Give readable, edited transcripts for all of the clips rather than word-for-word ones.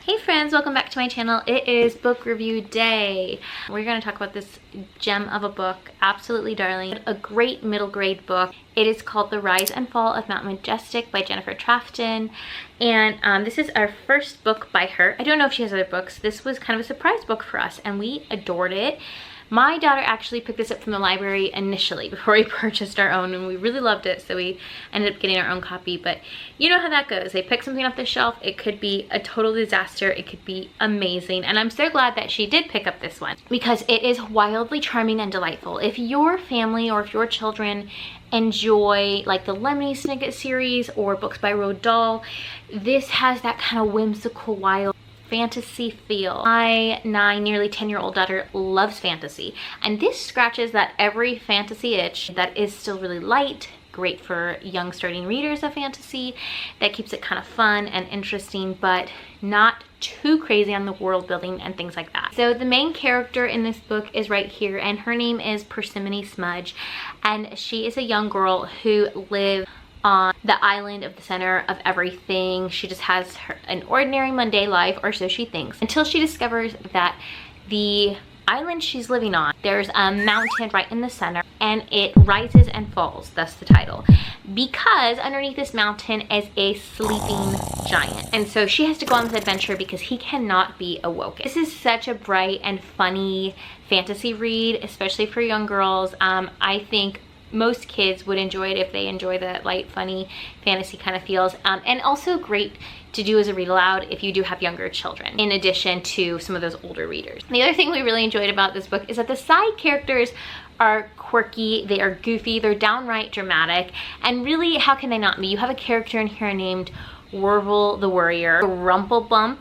Hey friends, welcome back to my channel. It is book review day. We're going to talk about this gem of a book, absolutely darling. A great middle grade book. It is called The Rise and Fall of Mount Majestic by Jennifer Trafton. And this is our first book by her. I don't know if she has other books. This was kind of a surprise book for us and we adored it. My daughter actually picked this up from the library initially before we purchased our own, and we really loved it, so we ended up getting our own copy. But you know how that goes. They pick something off the shelf, it could be a total disaster, it could be amazing. And I'm so glad that she did pick up this one because it is wildly charming and delightful. If your family or if your children enjoy like the Lemony Snicket series or books by Roald Dahl, this has that kind of whimsical, wild fantasy feel. My 9, nearly 10-year-old daughter loves fantasy, and this scratches that every fantasy itch that is still really light, great for young starting readers of fantasy, that keeps it kind of fun and interesting, but not too crazy on the world building and things like that. So the main character in this book is right here, and her name is Persimmon Smudge, and she is a young girl who lives on the island of the center of everything. She just has an ordinary mundane life, or so she thinks, until she discovers that the island she's living on, there's a mountain right in the center, and it rises and falls, thus the title, because underneath this mountain is a sleeping giant. And so she has to go on this adventure because he cannot be awoken. This is such a bright and funny fantasy read, especially for young girls. I think most kids would enjoy it if they enjoy the light, funny, fantasy kind of feels, and also great to do as a read aloud if you do have younger children, in addition to some of those older readers. The other thing we really enjoyed about this book is that the side characters are quirky, they are goofy, they're downright dramatic, and really, how can they not be? You have a character in here named Wervel the Worrier, Rumplebump,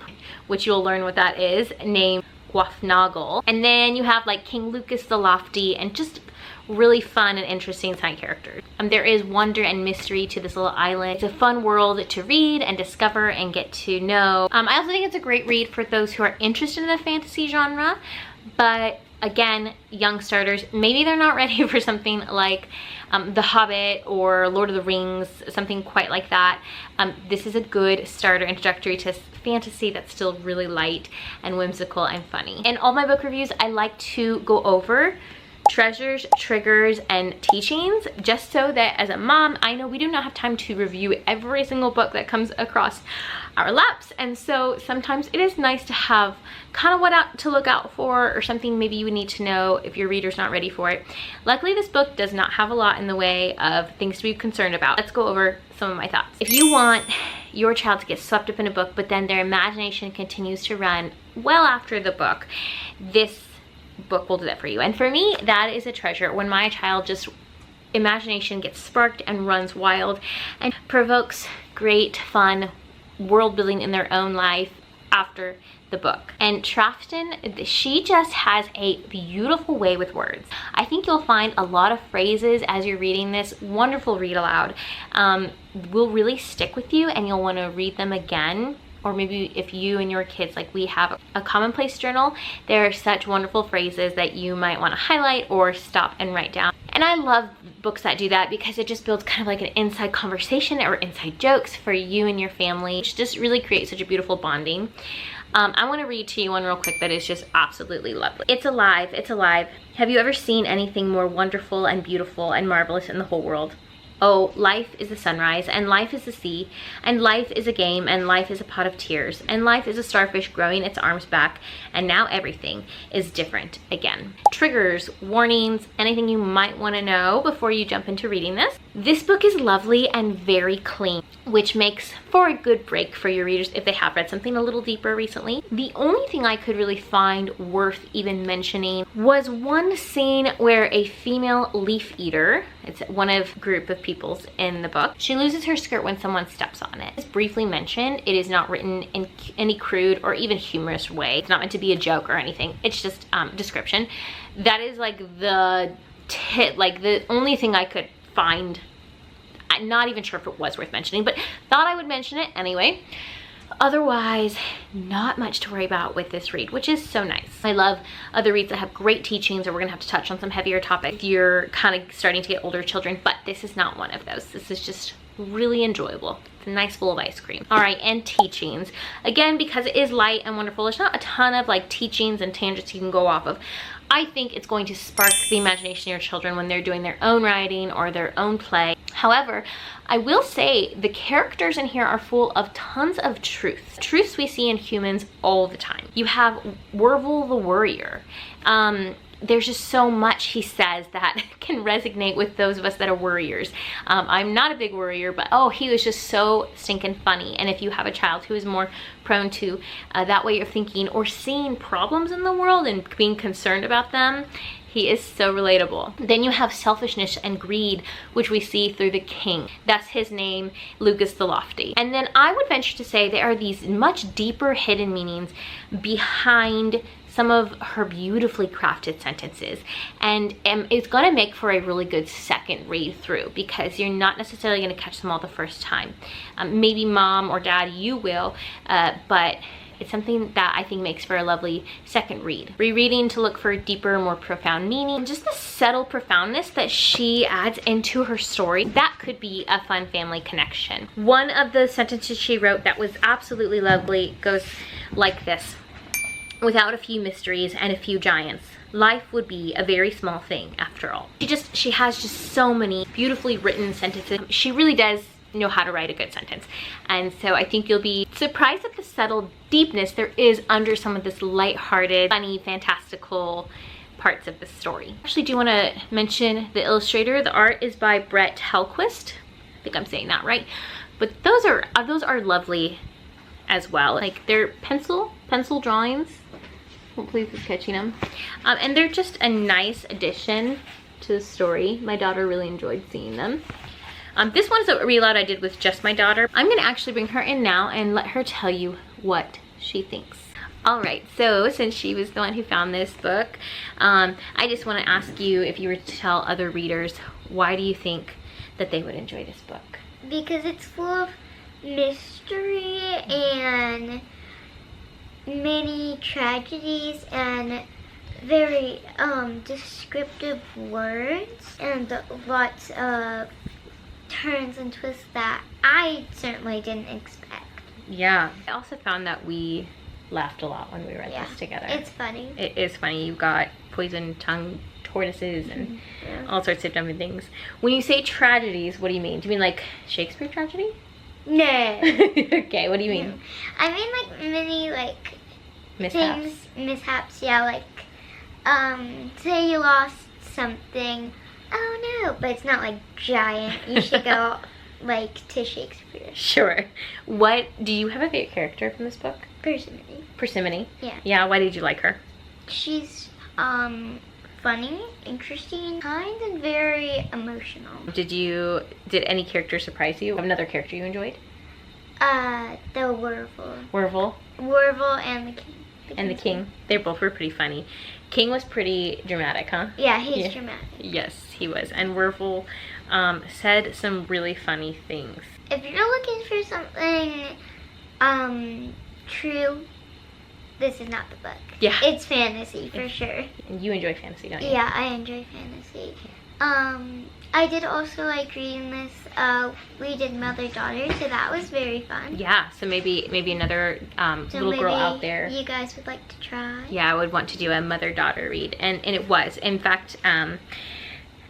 which you'll learn what that is, named Gwafnagel, and then you have like King Lucas the Lofty, and just really fun and interesting side characters. There is wonder and mystery to this little island. It's a fun world to read and discover and get to know. I also think it's a great read for those who are interested in the fantasy genre, but again, young starters, maybe they're not ready for something like The Hobbit or Lord of the Rings, something quite like that. This is a good starter introductory to fantasy that's still really light and whimsical and funny. In all my book reviews, I like to go over treasures, triggers, and teachings, just so that as a mom, I know we do not have time to review every single book that comes across our laps, and so sometimes it is nice to have kind of what to look out for, or something maybe you would need to know if your reader's not ready for it. Luckily, this book does not have a lot in the way of things to be concerned about. Let's go over some of my thoughts. If you want your child to get swept up in a book, but then their imagination continues to run well after the book, this book will do that for you. And for me, that is a treasure, when my child just imagination gets sparked and runs wild and provokes great fun world building in their own life after the book. And Trafton, she just has a beautiful way with words. I think you'll find a lot of phrases as you're reading this wonderful read aloud will really stick with you, and you'll want to read them again. Or maybe if you and your kids, like we have a commonplace journal, there are such wonderful phrases that you might want to highlight or stop and write down. And I love books that do that because it just builds kind of like an inside conversation or inside jokes for you and your family, which just really creates such a beautiful bonding. I want to read to you one real quick that is just absolutely lovely. It's alive, it's alive. Have you ever seen anything more wonderful and beautiful and marvelous in the whole world? Oh, life is the sunrise, and life is the sea, and life is a game, and life is a pot of tears, and life is a starfish growing its arms back, and now everything is different again. Triggers, warnings, anything you might want to know before you jump into reading this. This book is lovely and very clean, which makes for a good break for your readers if they have read something a little deeper recently. The only thing I could really find worth even mentioning was one scene where a female leaf eater, it's one of a group of peoples in the book, she loses her skirt when someone steps on it. It's briefly mentioned. It is not written in any crude or even humorous way. It's not meant to be a joke or anything. It's just description. That is like the only thing I could find. I'm not even sure if it was worth mentioning, but thought I would mention it anyway. Otherwise, not much to worry about with this read, which is so nice. I love other reads that have great teachings, or we're gonna have to touch on some heavier topics if you're kind of starting to get older children, but this is not one of those. This is just really enjoyable. It's a nice bowl of ice cream. All right, and teachings. Again, because it is light and wonderful, there's not a ton of like teachings and tangents you can go off of. I think it's going to spark the imagination of your children when they're doing their own writing or their own play. However, I will say the characters in here are full of tons of truths. Truths we see in humans all the time. You have Wervel the Worrier. There's just so much he says that can resonate with those of us that are worriers. I'm not a big worrier, but oh, he was just so stinking funny. And if you have a child who is more prone to that way of thinking or seeing problems in the world and being concerned about them, he is so relatable. Then you have selfishness and greed, which we see through the king. That's his name, Lucas the Lofty. And then I would venture to say there are these much deeper hidden meanings behind some of her beautifully crafted sentences, and it's going to make for a really good second read through because you're not necessarily going to catch them all the first time. Maybe mom or dad, you will, but it's something that I think makes for a lovely second read. Rereading to look for deeper, more profound meaning. Just the subtle profoundness that she adds into her story, that could be a fun family connection. One of the sentences she wrote that was absolutely lovely goes like this. Without a few mysteries and a few giants, life would be a very small thing after all. She has just so many beautifully written sentences. She really does know how to write a good sentence. And so I think you'll be surprised at the subtle deepness there is under some of this lighthearted, funny, fantastical parts of the story. Actually, do you want to mention the illustrator? The art is by Brett Hellquist. I think I'm saying that right. But those are lovely as well. Like they're pencil drawings. Hopefully this is catching them. And they're just a nice addition to the story. My daughter really enjoyed seeing them. This one's a read aloud I did with just my daughter. I'm gonna actually bring her in now and let her tell you what she thinks. All right, so since she was the one who found this book, I just wanna ask you if you were to tell other readers, why do you think that they would enjoy this book? Because it's full of mystery and many tragedies and very descriptive words and lots of turns and twists that I certainly didn't expect. Yeah, I also found that we laughed a lot when we read this together. It's funny. It is funny. You got poison tongue tortoises and all sorts of different things. When you say tragedies, what do you mean? Do you mean like Shakespeare tragedy? No. Okay, what do you mean? No. I mean like many like mishaps, yeah, like say you lost something, oh no, but it's not like giant. You should go like to Shakespeare. Sure. What do you have a favorite character from this book? Persimmon. Persimmon? Yeah. Yeah, why did you like her? She's funny, interesting, kind, and very emotional. Did any character surprise you? Another character you enjoyed? The Wervel and the King. The King. They both were pretty funny. King was pretty dramatic, huh? Yeah, he's dramatic. Yes, he was. And Wervel said some really funny things. If you're looking for something true, this is not the book. Yeah. It's fantasy for sure. And you enjoy fantasy, don't you? Yeah, I enjoy fantasy. I did also like reading this. We did mother-daughter, so that was very fun. Yeah, so maybe another little girl out there. You guys would like to try. Yeah, I would want to do a mother-daughter read, and it was. In fact, I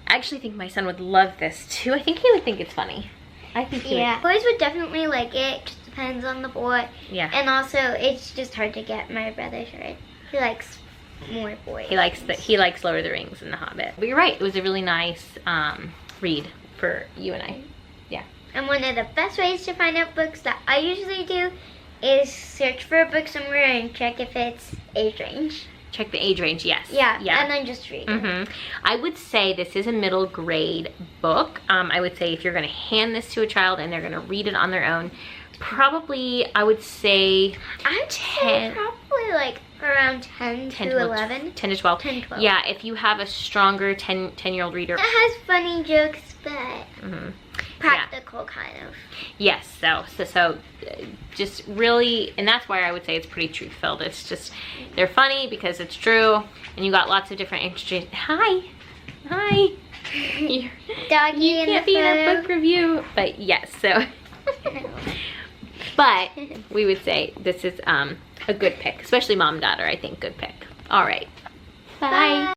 actually think my son would love this too. I think he would think it's funny. I think he would. Boys would definitely like it. Just depends on the boy. Yeah. And also, it's just hard to get my brother's right. He likes more boys. He likes Lord of the Rings and The Hobbit. But you're right. It was a really nice read for you and I. Yeah. And one of the best ways to find out books that I usually do is search for a book somewhere and check if it's age range. Check the age range, yes. Yeah. And then just read it. I would say this is a middle grade book. I would say if you're going to hand this to a child and they're going to read it on their own, probably I would say I'd say probably like around 10 to 11. 10 to 12. 10 to 12. Yeah, if you have a stronger 10-year-old reader. It has funny jokes, but practical kind of. Yes, so just really, and that's why I would say it's pretty truth-filled. It's just, they're funny because it's true, and you got lots of different interesting, hi. Doggy You in the can't be in our photo. book review, but yes, so. But we would say this is a good pick, especially mom and daughter, I think, good pick. All right. Bye. Bye.